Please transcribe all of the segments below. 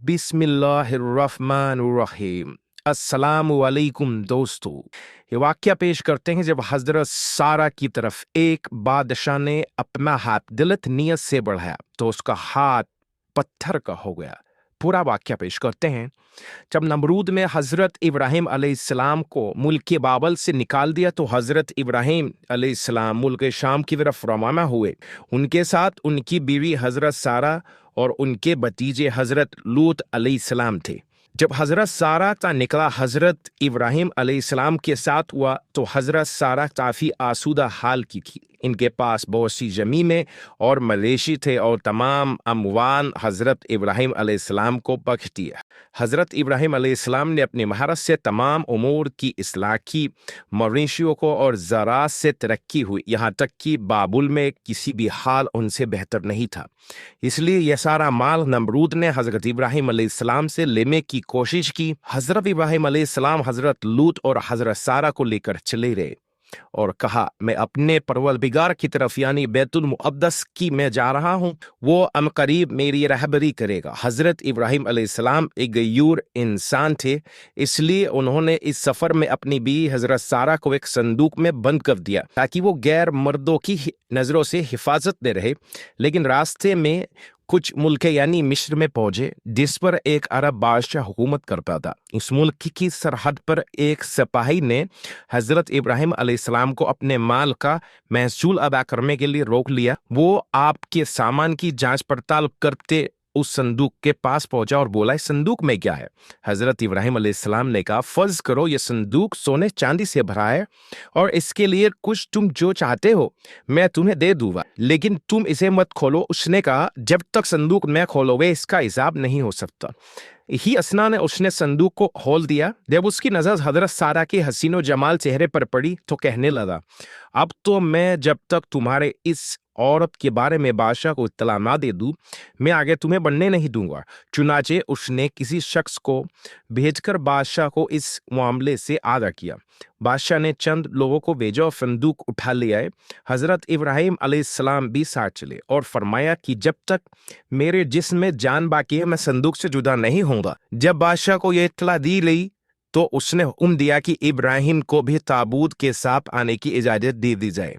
बिस्मिल्लाहिर्रहमानिर्रहीम। अस्सलामुअलैकुम दोस्तों, ये वाक़या पेश करते हैं जब हज़रत सारा की तरफ एक बादशाह ने अपना हाथ गलत नियत से बढ़ाया तो उसका हाथ पत्थर का हो गया। पूरा वाक़या पेश करते हैं। जब नमरूद में हज़रत इब्राहिम अलैहिस्सलाम को मुल्क बाबल से निकाल दिया तो हज़रत इब्राहिम अलैहिस्सलाम मुल्क शाम की तरफ रवाना हुए। उनके साथ उनकी बीवी हज़रत सारा और उनके भतीजे हज़रत लूत अलैहिस्सलाम थे। जब हज़रत सारा का निकला हज़रत इब्राहिम अलैहिस्सलाम के साथ हुआ तो हज़रत सारा काफ़ी आसूदा हाल की थी। इनके पास बहुत सी ज़मीनें और मवेशी थे और तमाम अमवाल हज़रत इब्राहिम अलैहिस्सलाम को बख्श दिया। हज़रत इब्राहिम अलैहिस्सलाम ने अपनी महारत से तमाम उमूर की इस्लाह की, मवेशियों को और ज़राअत से तरक्की हुई, यहाँ तक कि बाबुल में किसी भी हाल उनसे बेहतर नहीं था। इसलिए यह सारा माल नमरूद ने हज़रत इब्राहिम अलैहिस्सलाम से लेने की कोशिश की। हज़रत इब्राहिम अलैहिस्सलाम हज़रत लूत और हज़रत सारा को लेकर चले गए और कहा, मैं अपने परवरदिगार की तरफ यानी बैतुल मुक़द्दस की मैं जा रहा हूँ, वो अनक़रीब मेरी रहबरी करेगा। हज़रत इब्राहिम अलैहिस्सलाम एक गयूर इंसान थे, इसलिए उन्होंने इस सफ़र में अपनी बीवी हज़रत सारा को एक संदूक में बंद कर दिया ताकि वो गैर मर्दों की नज़रों से हिफाजत दे रहे। लेकिन रास्ते में कुछ मुल्क यानी मिस्र में पहुंचे जिस पर एक अरब बादशाह हुकूमत करता था। इस मुल्क की सरहद पर एक सिपाही ने हज़रत इब्राहिम अलैहिस्सलाम को अपने माल का महसूल अदा करने के लिए रोक लिया। वो आपके सामान की जांच पड़ताल करते उस संदूक के पास पहुंचा और बोला, इस संदूक में क्या है? हज़रत इब्राहिम अलैहिस्सलाम ने कहा, फर्ज करो ये संदूक सोने चांदी से भरा है और इसके लिए कुछ तुम जो चाहते हो मैं तुम्हें दे दूंगा, लेकिन तुम इसे मत खोलो। उसने कहा, जब तक संदूक मैं खोलोगे इसका हिसाब नहीं हो सकता। ही असना ने उसने संदूक को खोल दिया। जब उसकी नजर हजरत सारा के हसीनो जमाल चेहरे पर पड़ी तो कहने लगा, अब तो मैं जब तक तुम्हारे इस औरत के बारे में बादशाह को इत्तला ना दे दूं, मैं आगे तुम्हें बढ़ने नहीं दूंगा। चुनाचे उसने किसी शख्स को भेजकर बादशाह को इस मामले से आगाह किया। बादशाह ने चंद लोगों को भेजा और संदूक उठा ले आए। हज़रत इब्राहिम अलैहिस्सलाम भी साथ चले और फरमाया कि जब तक मेरे जिस्म में जान बाकी है मैं संदूक से जुदा नहीं होऊंगा। जब बादशाह को यह इत्तला दी गई तो उसने हुक्म दिया कि इब्राहिम को भी ताबूत के साथ आने की इजाज़त दे दी जाए।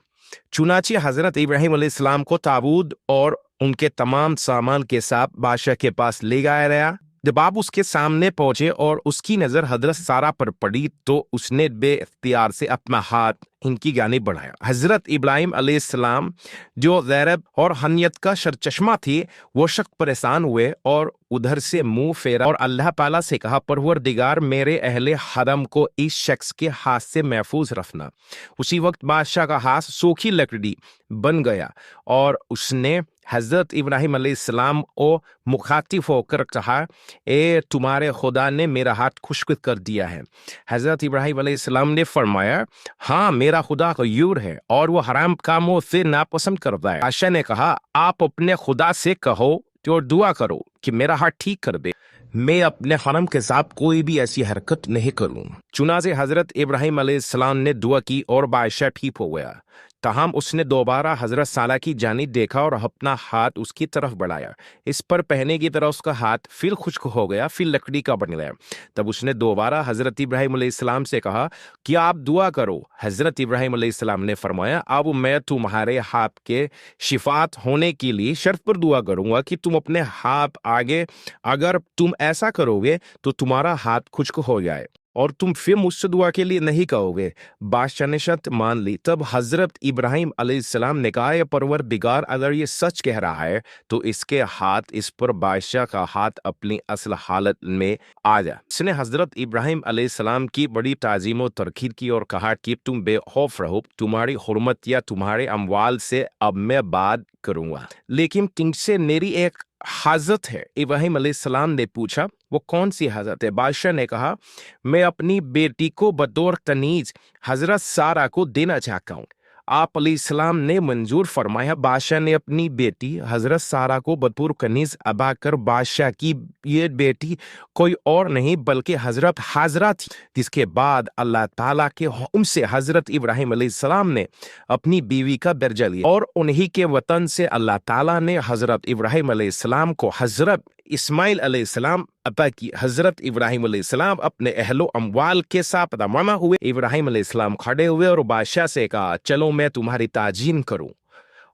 चुनाचे हज़रत इब्राहिम अलैहिस्सलाम को ताबूत और उनके तमाम सामान के साथ बादशाह के पास ले गया गया। जब आप उसके सामने पहुंचे और उसकी नज़र हज़रत सारा पर पड़ी तो उसने बेइख्तियार से अपना हाथ इनकी जानिब बढ़ाया। हज़रत इब्राहिम अलैहिस्सलाम जो गैरत और हनियत का सरचश्मा थे वो शक परेशान हुए और उधर से मुंह फेरा और अल्लाह ताला से कहा, परवरदिगार मेरे अहले हरम को इस शख्स के हाथ से महफूज रखना। उसी वक्त बादशाह का हाथ सूखी लकड़ी बन गया और उसने हज़रत इब्राहिम अलैहिस्सलाम को मुखातिब होकर कहा, ए तुम्हारे खुदा ने मेरा हाथ खुश्क कर दिया है। हज़रत इब्राहिम अलैहिस्सलाम ने फरमाया, हाँ मेरा खुदा गयूर है और वो हराम कामों से नापसंद करता है। बादशाह ने कहा, आप अपने खुदा से कहो और दुआ करो कि मेरा हाथ ठीक कर दे, मैं अपने हरम के साथ कोई भी ऐसी हरकत नहीं करूं। चुनाचे हज़रत इब्राहिम अलैहिस्सलाम ने दुआ की और बादशाह ठीक हो गया। तहम उसने दोबारा हज़रत सारा की जानिब देखा और अपना हाथ उसकी तरफ बढ़ाया। इस पर पहने की तरह उसका हाथ फिर खुश्क हो गया, फिर लकड़ी का बन गया। तब उसने दोबारा हज़रत इब्राहिम अलैहिस्सलाम से कहा कि आप दुआ करो। हज़रत इब्राहिम अलैहिस्सलाम ने फरमाया, अब मैं तुम्हारे हाथ के शिफात होने के लिए शर्त पर दुआ करूंगा कि तुम अपने हाथ आगे, अगर तुम ऐसा करोगे तो तुम्हारा हाथ खुश्क हो जाए और तुम फिर मुझसे दुआ के लिए नहीं कहोगे। बादशाह ने शर्त मान ली। तब हज़रत इब्राहिम अलैहिस्सलाम ने कहा, ये परवरदिगार अगर ये सच कह रहा है तो इसके हाथ, इस पर बादशाह का हाथ अपनी असल हालत में आ जा। इसने हज़रत इब्राहिम अलैहिस्सलाम की बड़ी ताज़ीम और तरकीब की और कहा कि तुम बेखौफ रहो, तुम्हारी हुर्मत या तुम्हारे अमवाल से अब मैं बात करूंगा, लेकिन तुमसे मेरी एक हाजत है। इब्राहिम अलैहिस्सलाम ने पूछा, वो कौन सी हाजत है? बादशाह ने कहा, मैं अपनी बेटी को बतौर तनीज हजरत सारा को देना चाहता हूँ। आप अलैहिस्सलाम ने मंजूर फरमाया। बादशाह ने अपनी बेटी हजरत सारा को बतौर कनीज अदा कर बादशाह की ये बेटी कोई और नहीं बल्कि हजरत हाजरा थी, जिसके बाद अल्लाह ताला के हुक्म से हजरत इब्राहिम अलैहिस्सलाम ने अपनी बीवी का दर्जा लिया और उन्हीं के वतन से अल्लाह ताला ने हजरत इब्राहिम अलैहिस्सलाम को हजरत اسماعیل علیہ السلام ابا کی حضرت ابراہیم علیہ السلام اپنے اہل و اموال کے ساتھ روانہ ہوئے. ابراہیم علیہ السلام کھڑے ہوئے اور بادشاہ سے کہا چلو میں تمہاری تعظیم کروں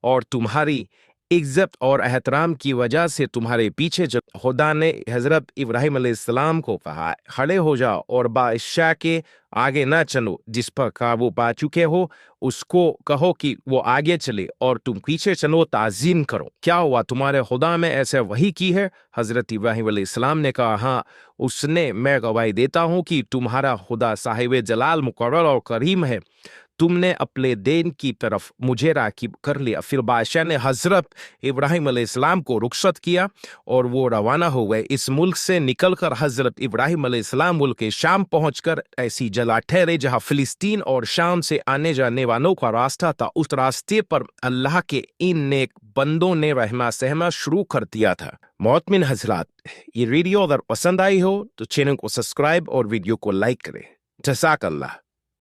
اور تمہاری عزت اور احترام کی وجہ سے تمہارے پیچھے خدا نے حضرت ابراہیم علیہ السلام کو کہا کھڑے ہو جاؤ اور بادشاہ کے آگے نہ چلو. جس پر قابو پا چکے ہو اس کو کہو کہ وہ آگے چلے اور تم پیچھے چلو, تعظیم کرو. کیا ہوا تمہارے خدا میں ایسے وحی کی ہے؟ حضرت ابراہیم علیہ السلام نے کہا ہاں اس نے. میں گواہی دیتا ہوں کہ تمہارا خدا صاحب جلال مقرر اور کریم ہے. تم نے اپنے دین کی طرف مجھے راغب کر لیا. پھر بادشاہ نے حضرت ابراہیم علیہ السلام کو رخصت کیا اور وہ روانہ ہو گئے. اس ملک سے نکل کر حضرت ابراہیم علیہ السلام ملک شام پہنچ کر ایسی جگہ ٹھہرے جہاں فلسطین اور شام سے آنے جانے والوں کا راستہ تھا. اس راستے پر اللہ کے ان نیک بندوں نے رہنا سہنا شروع کر دیا تھا. محترم حضرات, یہ ویڈیو اگر پسند آئی ہو تو چینل کو سبسکرائب اور ویڈیو کو لائک کریں. جزاک اللہ.